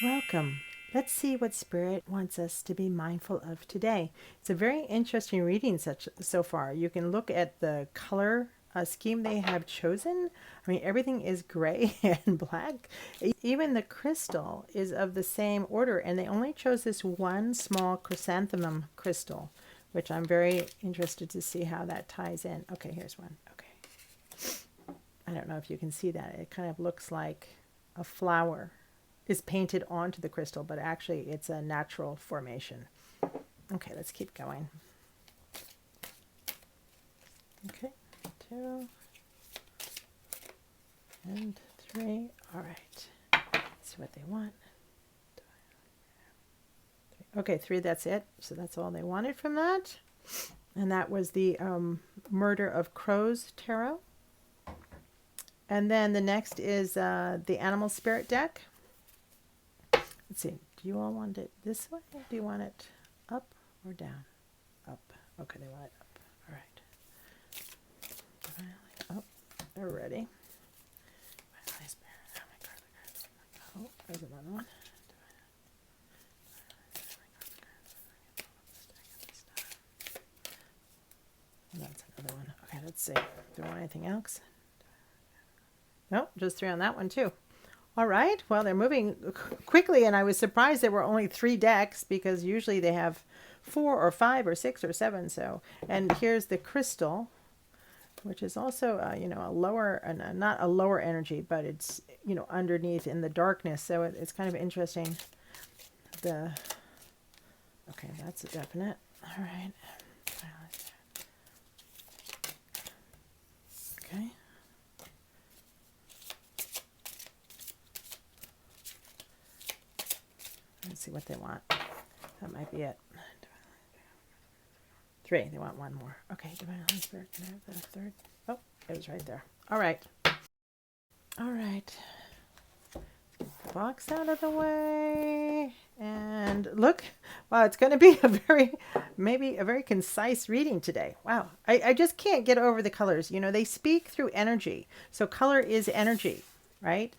Welcome. Let's see what Spirit wants us to be mindful of today. It's a very interesting reading so far. You can look at the color scheme they have chosen. I mean, everything is gray and black. Even the crystal is of the same order, and they only chose this one small chrysanthemum crystal, which I'm very interested to see how that ties in. Okay, here's one. Okay. I don't know if you can see that. It kind of looks like a flower is painted onto the crystal, but actually it's a natural formation. Okay, let's keep going. Okay, 2 and 3. All right, let's see what they want. Okay, 3, that's it. So that's all they wanted from that. And that was the Murder of Crows Tarot. And then the next is the Animal Spirit deck. Let's see, do you all want it this way? Do you want it up or down? Up. Okay, they want it up. All right. Oh, they're ready. Oh, there's another one. And that's another one. Okay, let's see. Do you want anything else? Nope, just 3 on that one too. All right, well, they're moving quickly, and I was surprised there were only 3 decks because usually they have 4 or 5 or 6 or 7. So, and here's the crystal, which is also, a lower, not a lower energy, but it's, underneath in the darkness. So it's kind of interesting. Okay, that's a definite. All right. Okay. Let's see what they want. That might be it. 3. They want 1 more. Okay, Divine Holy Spirit. Can I have the third? Oh, it was right there. All right. All right. Get the box out of the way. And look, wow, it's going to be maybe a very concise reading today. Wow. I just can't get over the colors. They speak through energy. So color is energy, right?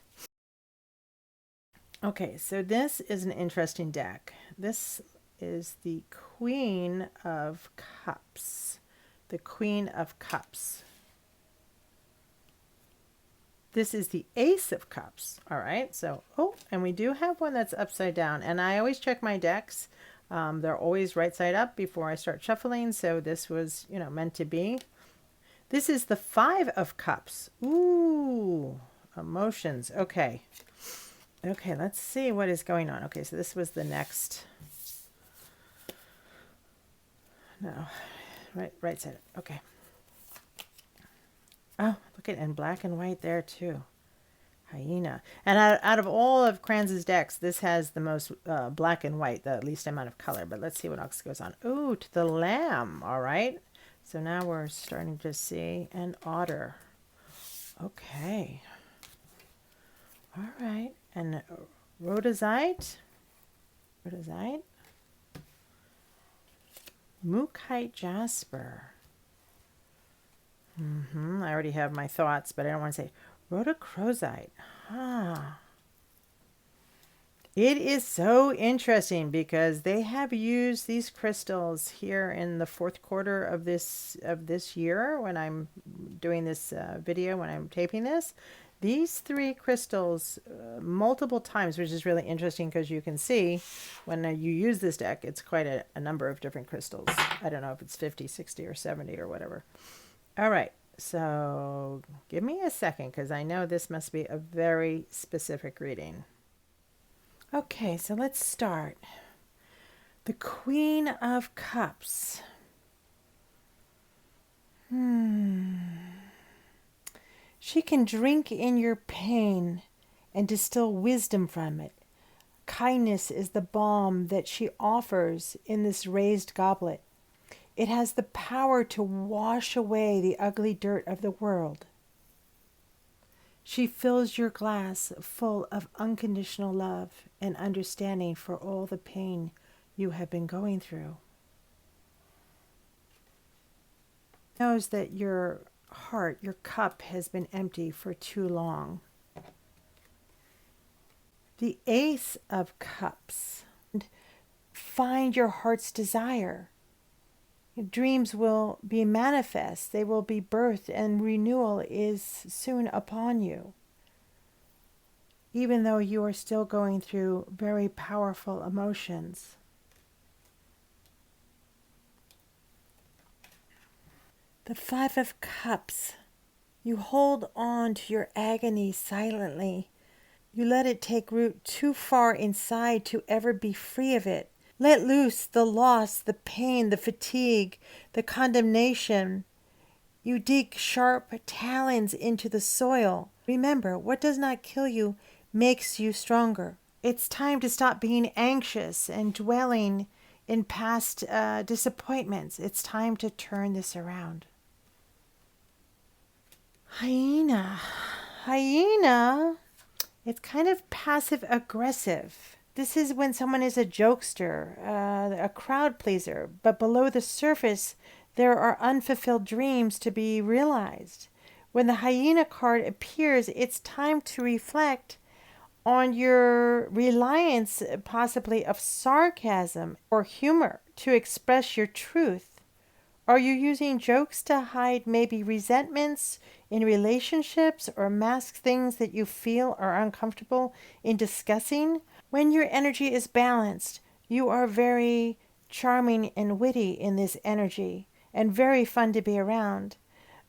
Okay, so this is an interesting deck. This is the Queen of Cups. The Queen of Cups. This is the Ace of Cups. All right, so, and we do have one that's upside down. And I always check my decks. They're always right side up before I start shuffling. So this was, meant to be. This is the Five of Cups. Ooh, emotions. Okay. Okay, let's see what is going on. Okay, so this was the next. No, right side. Okay. Oh, look at in black and white there too. Hyena. And out of all of Kranz's decks, this has the most black and white, the least amount of color. But let's see what else goes on. Ooh, to the lamb. All right. So now we're starting to see an otter. Okay. All right. And rhodozite. Mookite jasper. I already have my thoughts, but I don't want to say rhodochrosite. It is so interesting because they have used these crystals here in the 4th quarter of this year when I'm doing this video, when I'm taping this. These 3 crystals multiple times, which is really interesting because you can see when you use this deck, it's quite a number of different crystals. I don't know if it's 50, 60, or 70 or whatever. All right, so give me a second because I know this must be a very specific reading. Okay, so let's start. The Queen of Cups. She can drink in your pain and distill wisdom from it. Kindness is the balm that she offers in this raised goblet. It has the power to wash away the ugly dirt of the world. She fills your glass full of unconditional love and understanding for all the pain you have been going through. Knows that your heart, your cup has been empty for too long. The Ace of Cups. Find your heart's desire. Dreams will be manifest. They will be birthed, and renewal is soon upon you. Even though you are still going through very powerful emotions. The Five of Cups. You hold on to your agony silently. You let it take root too far inside to ever be free of it. Let loose the loss, the pain, the fatigue, the condemnation. You dig sharp talons into the soil. Remember, what does not kill you makes you stronger. It's time to stop being anxious and dwelling in past disappointments. It's time to turn this around. Hyena. Hyena. It's kind of passive aggressive. This is when someone is a jokester, a crowd pleaser, but below the surface, there are unfulfilled dreams to be realized. When the hyena card appears, it's time to reflect on your reliance, possibly of sarcasm or humor, to express your truth. Are you using jokes to hide maybe resentments in relationships or mask things that you feel are uncomfortable in discussing? When your energy is balanced, you are very charming and witty in this energy and very fun to be around.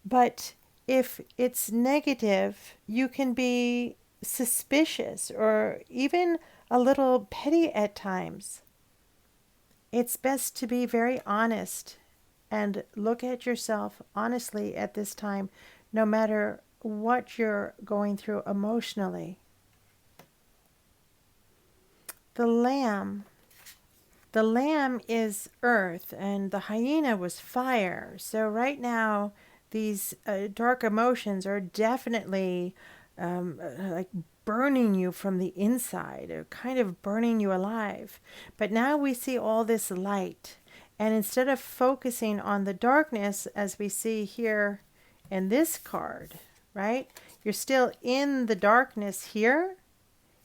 But if it's negative, you can be suspicious or even a little petty at times. It's best to be very honest and look at yourself honestly at this time, no matter what you're going through emotionally. The lamb. The lamb is earth and the hyena was fire. So right now, these dark emotions are definitely like burning you from the inside, or kind of burning you alive. But now we see all this light. And instead of focusing on the darkness, as we see here in this card, right? You're still in the darkness here.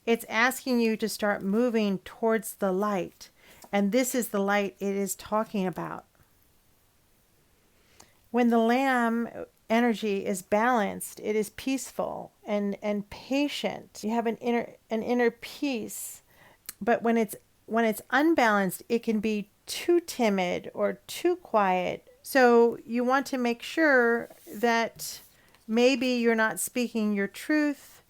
It's asking you to start moving towards the light. And this is the light it is talking about. When the lamb energy is balanced, it is peaceful and patient. You have an inner peace. But when it's unbalanced, it can be too timid or too quiet. So you want to make sure that maybe you're not speaking your truth,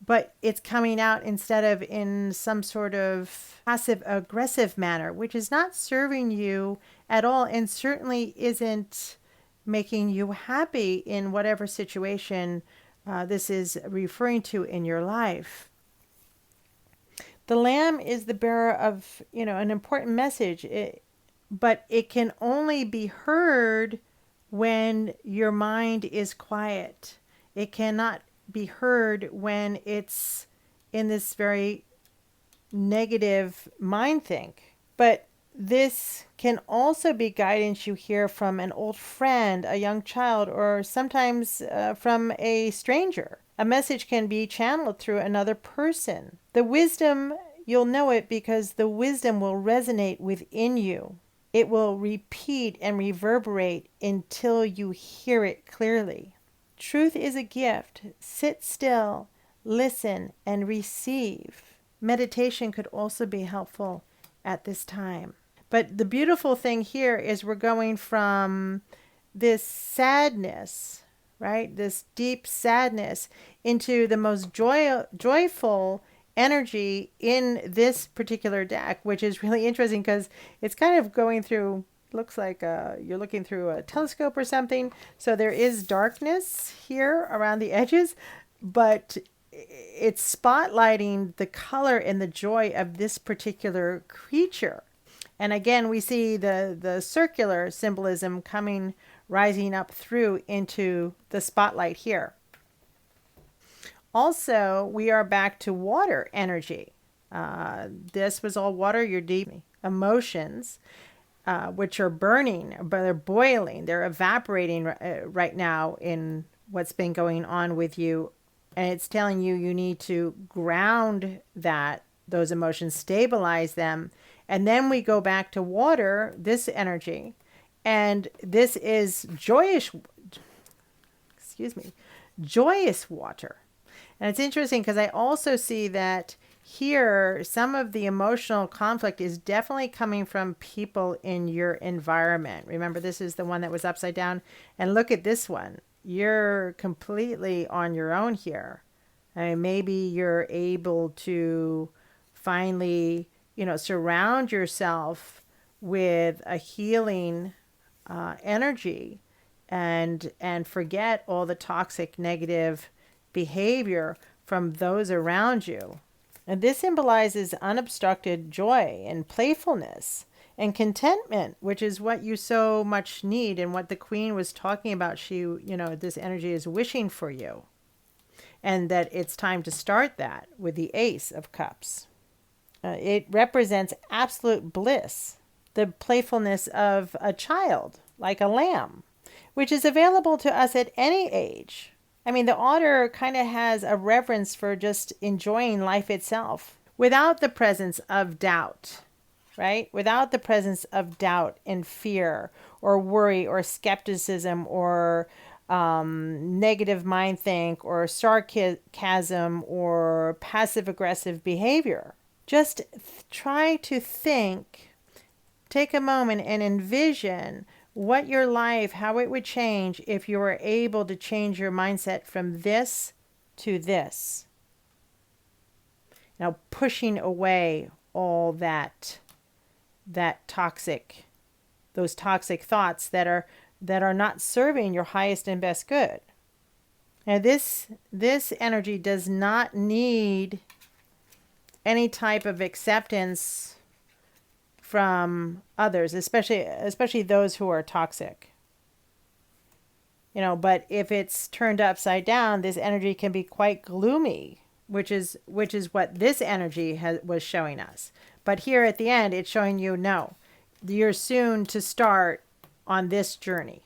but it's coming out instead of in some sort of passive aggressive manner, which is not serving you at all and certainly isn't making you happy in whatever situation this is referring to in your life. The lamb is the bearer of, an important message, but it can only be heard when your mind is quiet. It cannot be heard when it's in this very negative mind think. But this can also be guidance you hear from an old friend, a young child, or sometimes from a stranger. A message can be channeled through another person. The wisdom, you'll know it because the wisdom will resonate within you. It will repeat and reverberate until you hear it clearly. Truth is a gift. Sit still, listen, and receive. Meditation could also be helpful at this time. But the beautiful thing here is we're going from this sadness, right? This deep sadness into the most joyful energy in this particular deck, which is really interesting because it's kind of going through, looks like you're looking through a telescope or something. So there is darkness here around the edges, but it's spotlighting the color and the joy of this particular creature. And again, we see the circular symbolism rising up through into the spotlight here. Also, we are back to water energy. This was all water, your deep emotions, which are burning, but they're boiling, they're evaporating right now in what's been going on with you. And it's telling you you need to ground that those emotions, stabilize them, and then we go back to water, this energy, and this is joyous, joyous water. And it's interesting because I also see that here some of the emotional conflict is definitely coming from people in your environment. Remember, this is the one that was upside down, and look at this one. You're completely on your own here. I mean, maybe you're able to finally, surround yourself with a healing energy, and forget all the toxic negative behavior from those around you. And this symbolizes unobstructed joy and playfulness and contentment, which is what you so much need, and what the Queen was talking about. She, this energy is wishing for you, and that it's time to start that with the Ace of Cups. It represents absolute bliss, the playfulness of a child, like a lamb, which is available to us at any age. I mean, the otter kind of has a reverence for just enjoying life itself without the presence of doubt, right? Without the presence of doubt and fear or worry or skepticism or negative mind think or sarcasm or passive aggressive behavior. Just try to think, take a moment and envision what your life, how it would change if you were able to change your mindset from this to this. Now, pushing away all that toxic, those toxic thoughts that are not serving your highest and best good. Now, this energy does not need any type of acceptance from others, especially those who are toxic. But if it's turned upside down, this energy can be quite gloomy, which is what this energy was showing us. But here at the end, it's showing you, no, you're soon to start on this journey.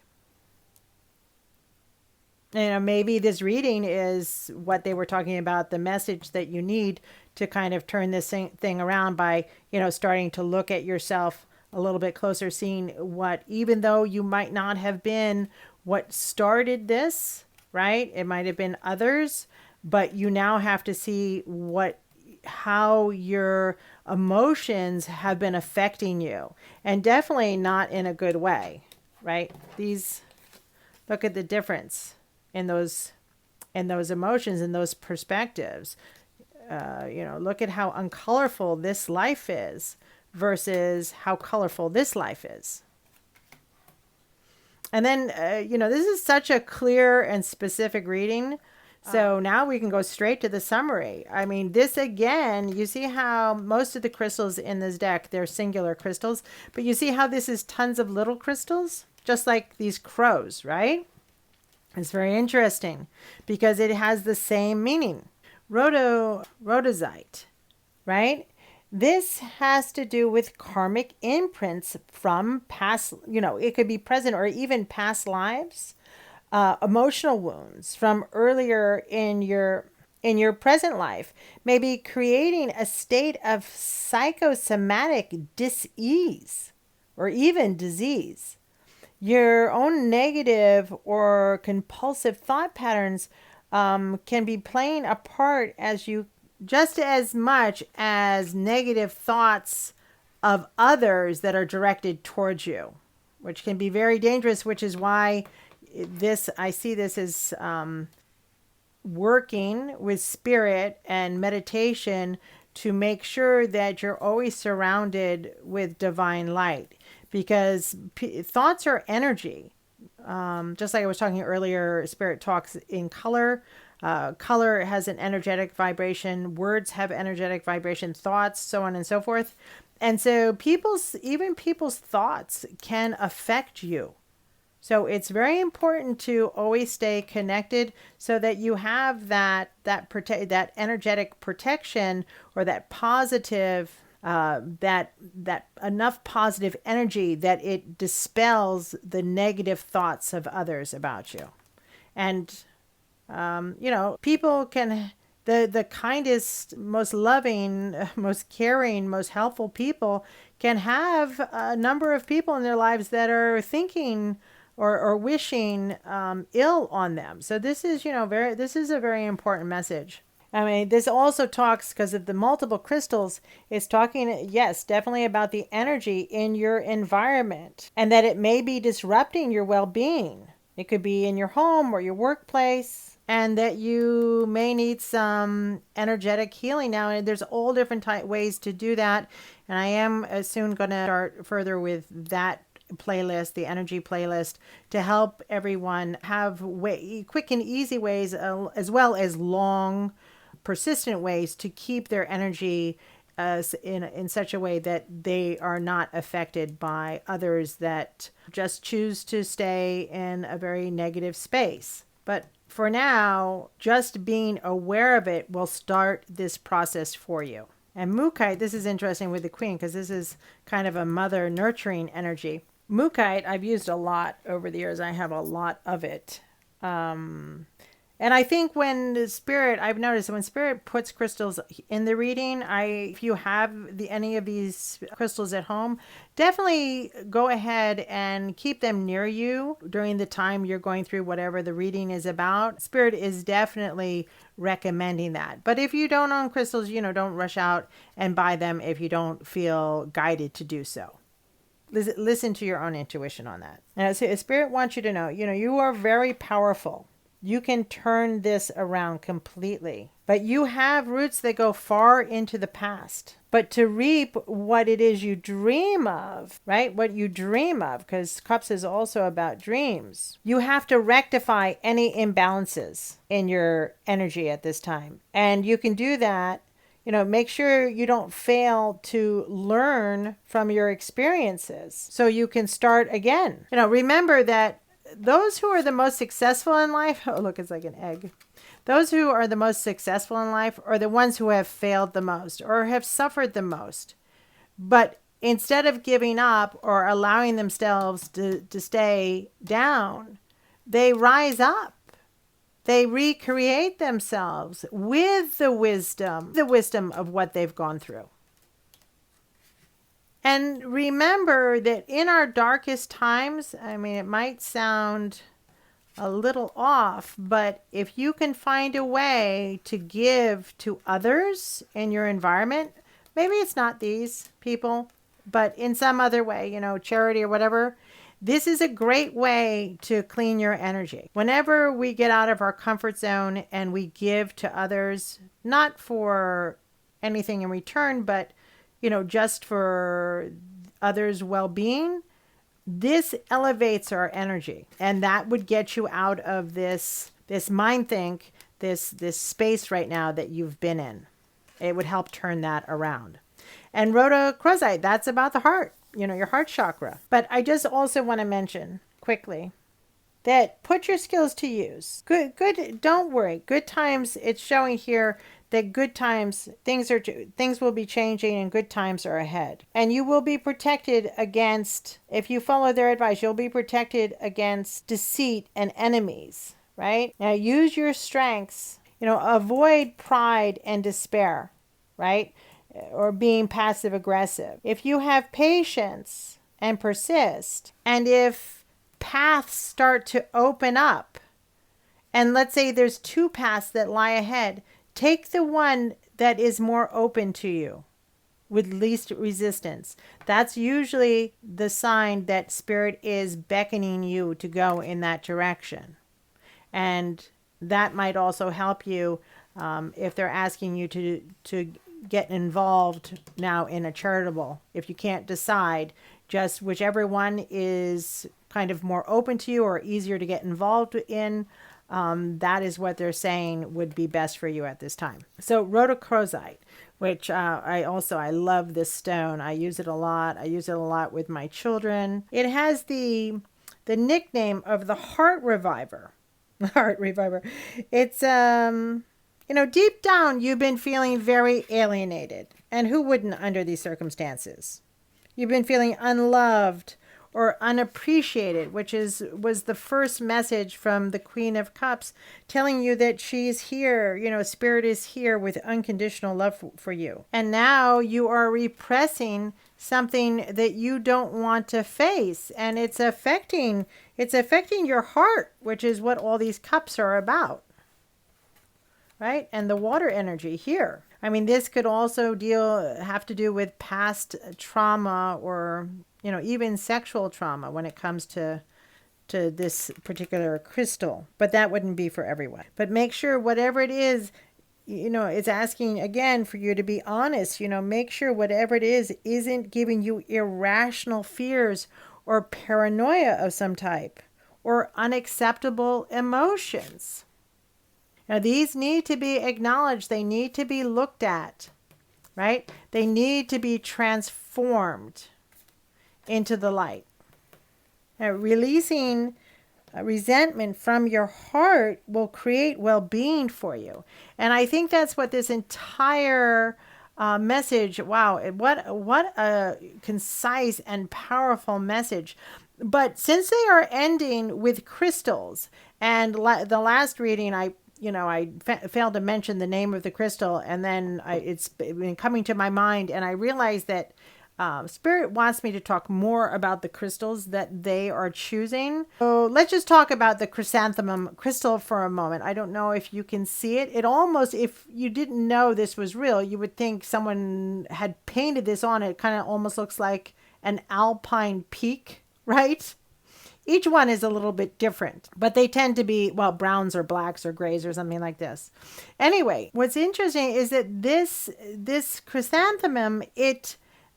Maybe this reading is what they were talking about, the message that you need to kind of turn this thing around by, starting to look at yourself a little bit closer, seeing what, even though you might not have been what started this, right? It might have been others, but you now have to see how your emotions have been affecting you, and definitely not in a good way, right? Look at the difference in those emotions and those perspectives. Look at how uncolorful this life is versus how colorful this life is. And then, this is such a clear and specific reading. So now we can go straight to the summary. I mean, this again, you see how most of the crystals in this deck, they're singular crystals, but you see how this is tons of little crystals, just like these crows, right? It's very interesting because it has the same meaning. Rhodozite, right? This has to do with karmic imprints from past, it could be present or even past lives, emotional wounds from earlier in your present life, maybe creating a state of psychosomatic dis-ease or even disease. Your own negative or compulsive thought patterns can be playing a part just as much as negative thoughts of others that are directed towards you, which can be very dangerous, which is why I see this as working with spirit and meditation to make sure that you're always surrounded with divine light, because thoughts are energy. Just like I was talking earlier, spirit talks in color. Color has an energetic vibration. Words have energetic vibration. Thoughts, so on and so forth. And so people's thoughts can affect you. So it's very important to always stay connected so that you have that energetic protection, or that positive, that enough positive energy that it dispels the negative thoughts of others about you. And people can The kindest, most loving, most caring, most helpful people can have a number of people in their lives that are thinking or wishing ill on them. So this is, this is a very important message. I mean, this also talks, because of the multiple crystals, it's talking, yes, definitely about the energy in your environment and that it may be disrupting your well-being. It could be in your home or your workplace, and that you may need some energetic healing now. And there's all different ways to do that. And I am soon going to start further with that playlist, the energy playlist, to help everyone have quick and easy ways, as well as long, persistent ways to keep their energy in such a way that they are not affected by others that just choose to stay in a very negative space. But for now, just being aware of it will start this process for you. And Mukite, this is interesting with the Queen, because this is kind of a mother nurturing energy. Mukite, I've used a lot over the years. I have a lot of it. And I think when the Spirit, I've noticed when Spirit puts crystals in the reading, if you have any of these crystals at home, definitely go ahead and keep them near you during the time you're going through whatever the reading is about. Spirit is definitely recommending that. But if you don't own crystals, don't rush out and buy them if you don't feel guided to do so. Listen to your own intuition on that. Now, Spirit wants you to know, you are very powerful. You can turn this around completely. But you have roots that go far into the past. But to reap what it is you dream of, right? What you dream of, because Cups is also about dreams. You have to rectify any imbalances in your energy at this time. And you can do that. Make sure you don't fail to learn from your experiences so you can start again. Remember that those who are the most successful in life, oh, look, it's like an egg. Those who are the most successful in life are the ones who have failed the most or have suffered the most. But instead of giving up or allowing themselves to stay down, they rise up. They recreate themselves with the wisdom of what they've gone through. And remember that in our darkest times, it might sound a little off, but if you can find a way to give to others in your environment, maybe it's not these people, but in some other way, charity or whatever, this is a great way to clean your energy. Whenever we get out of our comfort zone and we give to others, not for anything in return, but just for others' well-being, this elevates our energy. And that would get you out of this mind think, this space right now that you've been in. It would help turn that around. And rhodochrosite, that's about the heart, your heart chakra. But I just also want to mention quickly that put your skills to use. Good, don't worry. Good times, it's showing here that good times, things will be changing and good times are ahead. And you will be protected against, if you follow their advice, you'll be protected against deceit and enemies, right? Now use your strengths, avoid pride and despair, right? Or being passive aggressive. If you have patience and persist, and if paths start to open up, and let's say there's two paths that lie ahead, take the one that is more open to you with least resistance. That's usually the sign that Spirit is beckoning you to go in that direction. And that might also help you if they're asking you to get involved now in a charitable. If you can't decide, just whichever one is kind of more open to you or easier to get involved in, that is what they're saying would be best for you at this time. So rhodochrosite, which I love this stone. I use it a lot. I use it a lot with my children. It has the nickname of the heart reviver. Heart reviver. It's deep down you've been feeling very alienated, and who wouldn't under these circumstances? You've been feeling unloved or unappreciated, which was the first message from the Queen of Cups, telling you that she's here, Spirit is here with unconditional love for you. And now you are repressing something that you don't want to face, and it's affecting your heart, which is what all these cups are about. Right? And the water energy here. I mean, this could also have to do with past trauma, or, even sexual trauma when it comes to this particular crystal. But that wouldn't be for everyone. But make sure whatever it is, it's asking again for you to be honest. Make sure whatever it is isn't giving you irrational fears or paranoia of some type, or unacceptable emotions. Now, these need to be acknowledged. They need to be looked at, right? They need to be transformed into the light. Now, releasing resentment from your heart will create well-being for you. And I think that's what this entire message, wow, what a concise and powerful message. But since they are ending with crystals, and the last reading, I failed to mention the name of the crystal, and then it's been coming to my mind, and I realized that Spirit wants me to talk more about the crystals that they are choosing. So let's just talk about the chrysanthemum crystal for a moment. I don't know if you can see it. It almost, if you didn't know this was real, you would think someone had painted this on it. It kind of almost looks like an alpine peak, right? Each one is a little bit different, but they tend to be, well, browns or blacks or grays or something like this. Anyway, what's interesting is that this chrysanthemum,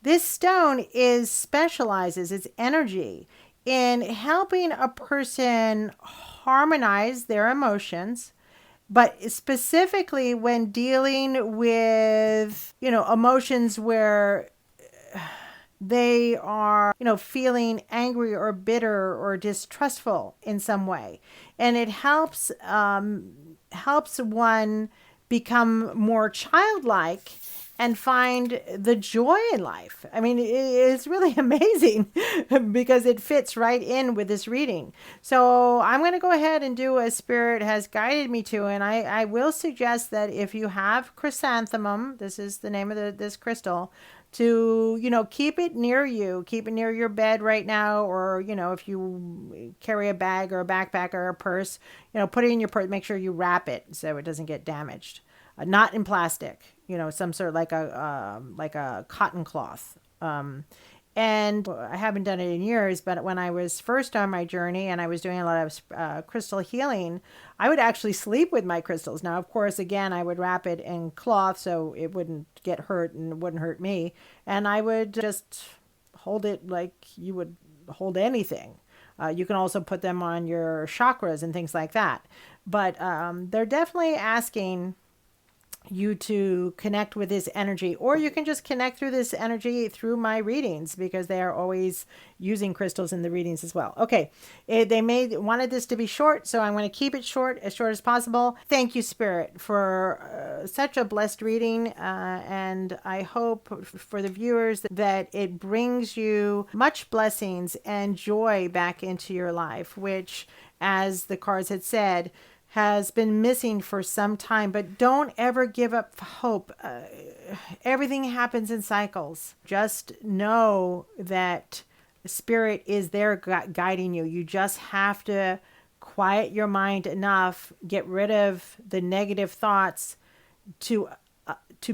this stone specializes its energy in helping a person harmonize their emotions, but specifically when dealing with, emotions where they are, feeling angry or bitter or distrustful in some way. And it helps one become more childlike and find the joy in life. I mean, it's really amazing because it fits right in with this reading. So I'm going to go ahead and do as Spirit has guided me to. And I will suggest that if you have chrysanthemum, this is the name of this crystal, to, keep it near you, keep it near your bed right now. Or, if you carry a bag or a backpack or a purse, put it in your purse, make sure you wrap it so it doesn't get damaged. Not in plastic, some sort of like a cotton cloth. And I haven't done it in years, but when I was first on my journey and I was doing a lot of crystal healing, I would actually sleep with my crystals. Now, of course, again, I would wrap it in cloth so it wouldn't get hurt and it wouldn't hurt me. And I would just hold it like you would hold anything. You can also put them on your chakras and things like that. But they're definitely asking you to connect with this energy, or you can just connect through this energy through my readings, because they are always using crystals in the readings as well. Okay, they wanted this to be short, so I'm going to keep it short as possible. Thank you, Spirit, for such a blessed reading, and I hope for the viewers that it brings you much blessings and joy back into your life, which, as the cards had said, has been missing for some time. But don't ever give up hope. Everything happens in cycles. Just know that Spirit is there guiding you. You just have to quiet your mind enough, get rid of the negative thoughts to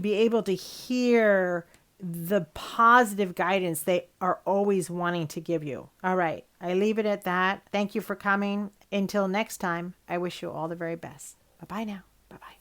be able to hear the positive guidance they are always wanting to give you. All right, I leave it at that. Thank you for coming. Until next time, I wish you all the very best. Bye-bye now. Bye-bye.